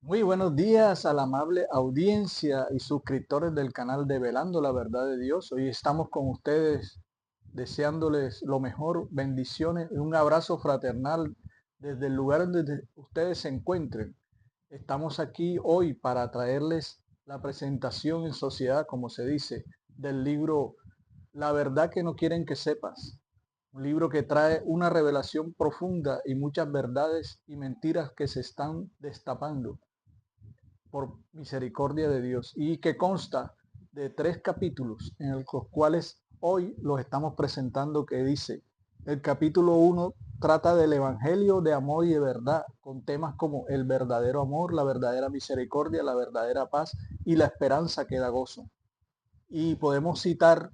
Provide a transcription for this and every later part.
Muy buenos días a la amable audiencia y suscriptores del canal de Velando la Verdad de Dios. Hoy estamos con ustedes deseándoles lo mejor, bendiciones y un abrazo fraternal desde el lugar donde ustedes se encuentren. Estamos aquí hoy para traerles la presentación en sociedad, como se dice, del libro La verdad que no quieren que sepas. Un libro que trae una revelación profunda y muchas verdades y mentiras que se están destapando por misericordia de Dios y que consta de 3 capítulos en los cuales hoy los estamos presentando, que dice: el capítulo 1 trata del evangelio de amor y de verdad, con temas como el verdadero amor, la verdadera misericordia, la verdadera paz y la esperanza que da gozo. Y podemos citar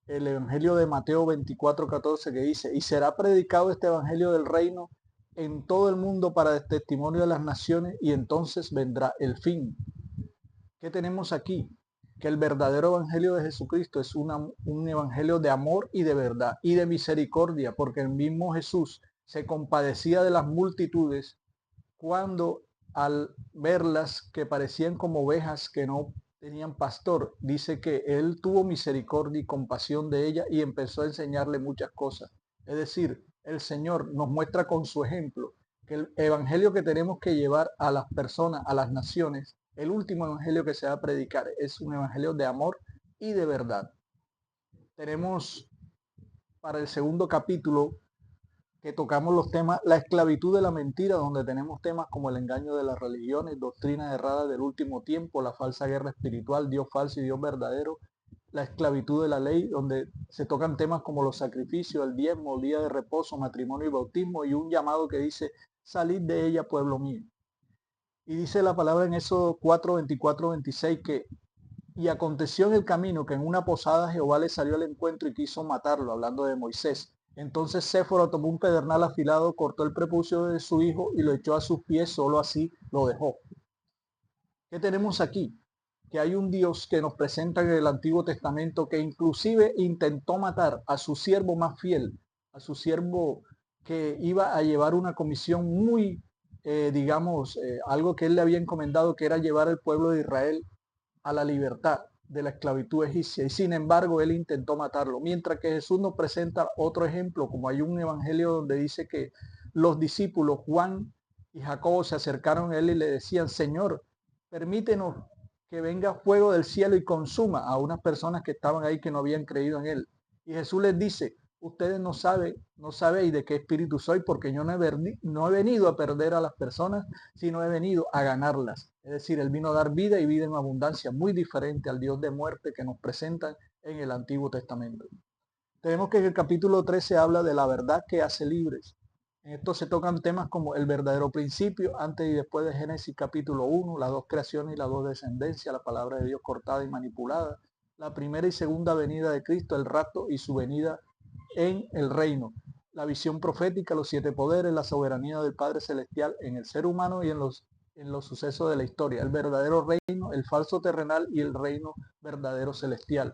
el evangelio de Mateo 24:14, que dice: y será predicado este evangelio del reino en todo el mundo para testimonio de las naciones, y entonces vendrá el fin. ¿Qué tenemos aquí? Que el verdadero evangelio de Jesucristo es un evangelio de amor y de verdad y de misericordia, porque el mismo Jesús se compadecía de las multitudes cuando, al verlas que parecían como ovejas que no tenían pastor, dice que él tuvo misericordia y compasión de ella y empezó a enseñarle muchas cosas. Es decir, el Señor nos muestra con su ejemplo que el evangelio que tenemos que llevar a las personas, a las naciones, el último evangelio que se va a predicar es un evangelio de amor y de verdad. Tenemos para el segundo capítulo que tocamos los temas, la esclavitud de la mentira, donde tenemos temas como el engaño de las religiones, doctrinas erradas del último tiempo, la falsa guerra espiritual, Dios falso y Dios verdadero, la esclavitud de la ley, donde se tocan temas como los sacrificios, el diezmo, el día de reposo, matrimonio y bautismo, y un llamado que dice: salid de ella, pueblo mío. Y dice la palabra en Éxodo 4, 24, 26 que: y aconteció en el camino que en una posada Jehová le salió al encuentro y quiso matarlo, hablando de Moisés. Entonces Séforo tomó un pedernal afilado, cortó el prepucio de su hijo y lo echó a sus pies, solo así lo dejó. ¿Qué tenemos aquí? Que hay un Dios que nos presenta en el Antiguo Testamento, que inclusive intentó matar a su siervo más fiel, a su siervo que iba a llevar una comisión muy, algo que él le había encomendado, que era llevar al pueblo de Israel a la libertad de la esclavitud egipcia, y sin embargo él intentó matarlo. Mientras que Jesús nos presenta otro ejemplo, como hay un evangelio donde dice que los discípulos Juan y Jacobo se acercaron a él y le decían: Señor, permítenos que venga fuego del cielo y consuma a unas personas que estaban ahí, que no habían creído en él. Y Jesús les dice: ustedes no sabéis de qué espíritu soy, porque yo no he venido a perder a las personas, sino he venido a ganarlas. Es decir, él vino a dar vida y vida en abundancia, muy diferente al Dios de muerte que nos presentan en el Antiguo Testamento. Tenemos que en el capítulo 13 habla de la verdad que hace libres. En esto se tocan temas como el verdadero principio, antes y después de Génesis capítulo 1, las dos creaciones y las dos descendencias, la palabra de Dios cortada y manipulada, la primera y segunda venida de Cristo, el rapto y su venida en el reino, la visión profética, los 7 poderes, la soberanía del Padre Celestial en el ser humano y en los sucesos de la historia, el verdadero reino, el falso terrenal y el reino verdadero celestial.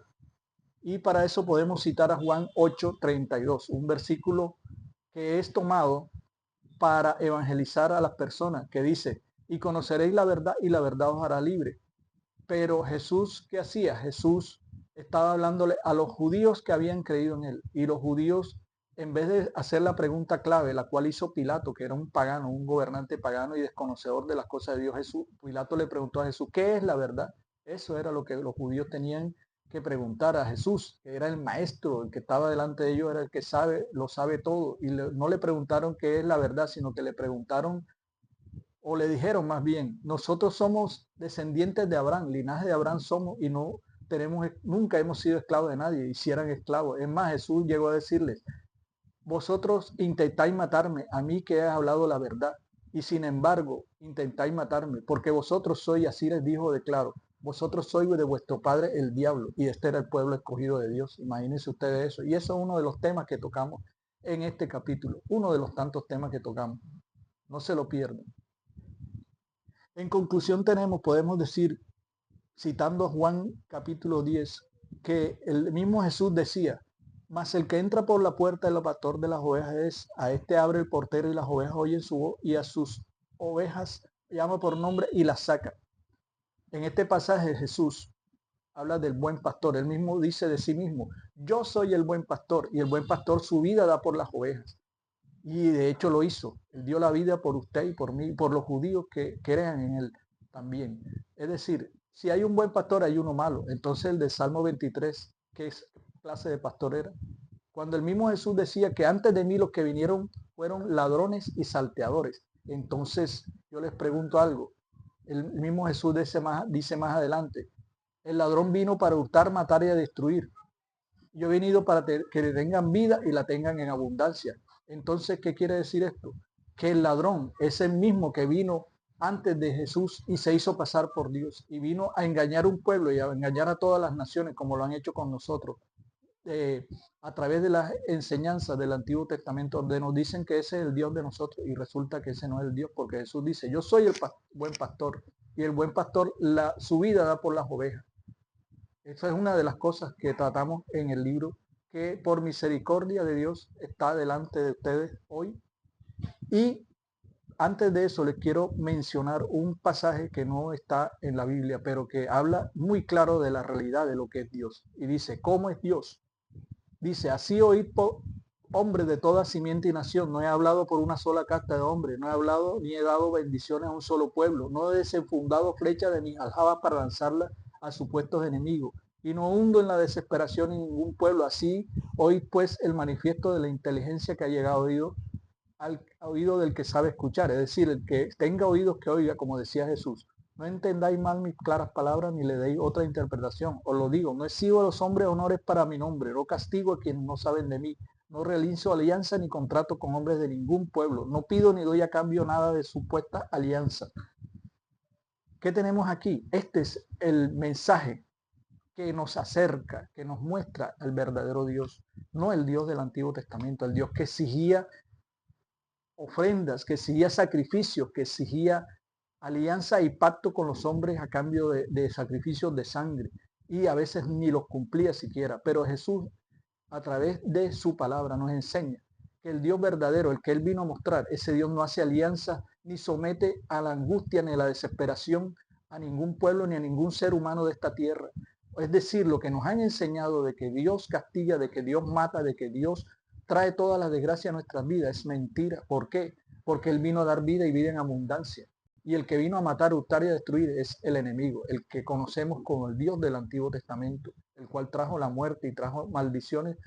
Y para eso podemos citar a Juan 8:32, un versículo que es tomado para evangelizar a las personas, que dice: y conoceréis la verdad y la verdad os hará libre. Pero Jesús, ¿qué hacía? Jesús estaba hablándole a los judíos que habían creído en él. Y los judíos, en vez de hacer la pregunta clave, la cual hizo Pilato, que era un pagano, un gobernante pagano y desconocedor de las cosas de Dios, Pilato le preguntó a Jesús: ¿qué es la verdad? Eso era lo que los judíos tenían que preguntar a Jesús, que era el maestro, el que estaba delante de ellos, era el que sabe, lo sabe todo. Y no le preguntaron qué es la verdad, sino que le preguntaron, o le dijeron más bien: nosotros somos descendientes de Abraham, linaje de Abraham somos, y no tenemos, nunca hemos sido esclavos de nadie, y si eran esclavos. Es más, Jesús llegó a decirles: vosotros intentáis matarme, a mí que he hablado la verdad, y sin embargo intentáis matarme, porque vosotros sois, así les dijo de claro, vosotros sois de vuestro padre el diablo, y este era el pueblo escogido de Dios. Imagínense ustedes eso. Y eso es uno de los temas que tocamos en este capítulo, uno de los tantos temas que tocamos. No se lo pierdan. En conclusión podemos decir, citando a Juan capítulo 10, que el mismo Jesús decía: mas el que entra por la puerta, el pastor de las ovejas es, a este abre el portero y las ovejas oyen su voz y a sus ovejas llama por nombre y las saca. En este pasaje Jesús habla del buen pastor. Él mismo dice de sí mismo, yo soy el buen pastor, y el buen pastor su vida da por las ovejas. Y de hecho lo hizo. Él dio la vida por usted y por mí, y por los judíos que crean en él también. Es decir, si hay un buen pastor, hay uno malo. Entonces el de Salmo 23, ¿qué clase de pastor era? Cuando el mismo Jesús decía que antes de mí los que vinieron fueron ladrones y salteadores. Entonces yo les pregunto algo. El mismo Jesús dice más adelante, el ladrón vino para hurtar, matar y a destruir. Yo he venido para que le tengan vida y la tengan en abundancia. Entonces, ¿qué quiere decir esto? Que el ladrón es el mismo que vino antes de Jesús y se hizo pasar por Dios y vino a engañar un pueblo y a engañar a todas las naciones como lo han hecho con nosotros. A través de las enseñanzas del Antiguo Testamento, donde nos dicen que ese es el Dios de nosotros y resulta que ese no es el Dios, porque Jesús dice, yo soy el buen pastor y el buen pastor su vida da por las ovejas. Esa es una de las cosas que tratamos en el libro, que por misericordia de Dios está delante de ustedes hoy. Y antes de eso les quiero mencionar un pasaje que no está en la Biblia, pero que habla muy claro de la realidad de lo que es Dios. Y dice, ¿cómo es Dios? Dice, así oíd hombres de toda simiente y nación, no he hablado por una sola casta de hombres, no he hablado ni he dado bendiciones a un solo pueblo, no he desenfundado flecha de mis aljabas para lanzarla a supuestos enemigos, y no hundo en la desesperación en ningún pueblo. Así oíd pues el manifiesto de la inteligencia que ha llegado al oído del que sabe escuchar, es decir, el que tenga oídos que oiga, como decía Jesús. No entendáis mal mis claras palabras ni le deis otra interpretación. Os lo digo, no exhibo a los hombres honores para mi nombre, no castigo a quienes no saben de mí, no realizo alianza ni contrato con hombres de ningún pueblo, no pido ni doy a cambio nada de supuesta alianza. ¿Qué tenemos aquí? Este es el mensaje que nos acerca, que nos muestra al verdadero Dios, no el Dios del Antiguo Testamento, el Dios que exigía ofrendas, que exigía sacrificios, que exigía alianza y pacto con los hombres a cambio de sacrificios de sangre, y a veces ni los cumplía siquiera. Pero Jesús, a través de su palabra, nos enseña que el Dios verdadero, el que Él vino a mostrar, ese Dios no hace alianza ni somete a la angustia ni a la desesperación a ningún pueblo ni a ningún ser humano de esta tierra. Es decir, lo que nos han enseñado de que Dios castiga, de que Dios mata, de que Dios trae todas las desgracias a nuestras vidas es mentira. ¿Por qué? Porque Él vino a dar vida y vida en abundancia. Y el que vino a matar, hurtar y a destruir es el enemigo, el que conocemos como el Dios del Antiguo Testamento, el cual trajo la muerte y trajo maldiciones,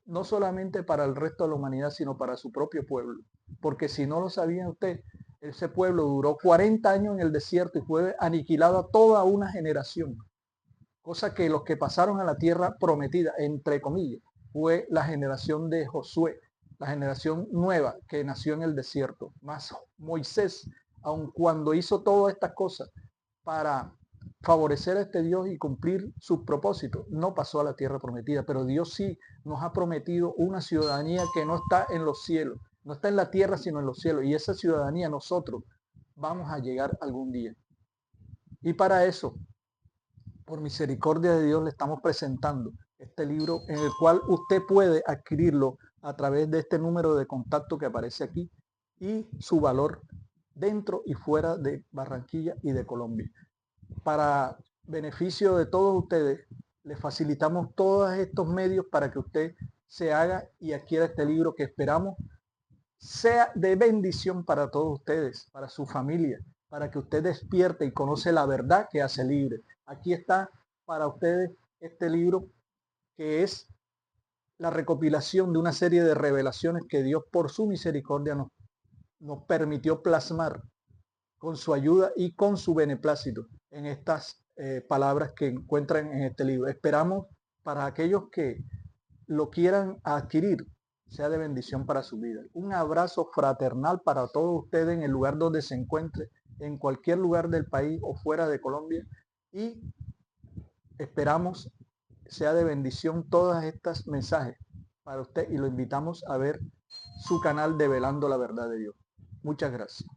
no solamente para el resto de la humanidad, sino para su propio pueblo. Porque si no lo sabía usted, ese pueblo duró 40 años en el desierto y fue aniquilado a toda una generación. Cosa que los que pasaron a la tierra prometida, entre comillas, fue la generación de Josué, la generación nueva que nació en el desierto. Más Moisés, aun cuando hizo todas estas cosas para favorecer a este Dios y cumplir sus propósitos, no pasó a la tierra prometida, pero Dios sí nos ha prometido una ciudadanía que no está en los cielos, no está en la tierra, sino en los cielos, y esa ciudadanía nosotros vamos a llegar algún día. Y para eso, por misericordia de Dios, le estamos presentando este libro en el cual usted puede adquirirlo a través de este número de contacto que aparece aquí y su valor dentro y fuera de Barranquilla y de Colombia. Para beneficio de todos ustedes, les facilitamos todos estos medios para que usted se haga y adquiera este libro que esperamos sea de bendición para todos ustedes, para su familia, para que usted despierte y conoce la verdad que hace libre. Aquí está para ustedes este libro que es la recopilación de una serie de revelaciones que Dios por su misericordia nos permitió plasmar con su ayuda y con su beneplácito en estas palabras que encuentran en este libro. Esperamos para aquellos que lo quieran adquirir, sea de bendición para su vida. Un abrazo fraternal para todos ustedes en el lugar donde se encuentre, en cualquier lugar del país o fuera de Colombia, y esperamos sea de bendición todos estos mensajes para usted y lo invitamos a ver su canal Develando la Verdad de Dios. Muchas gracias.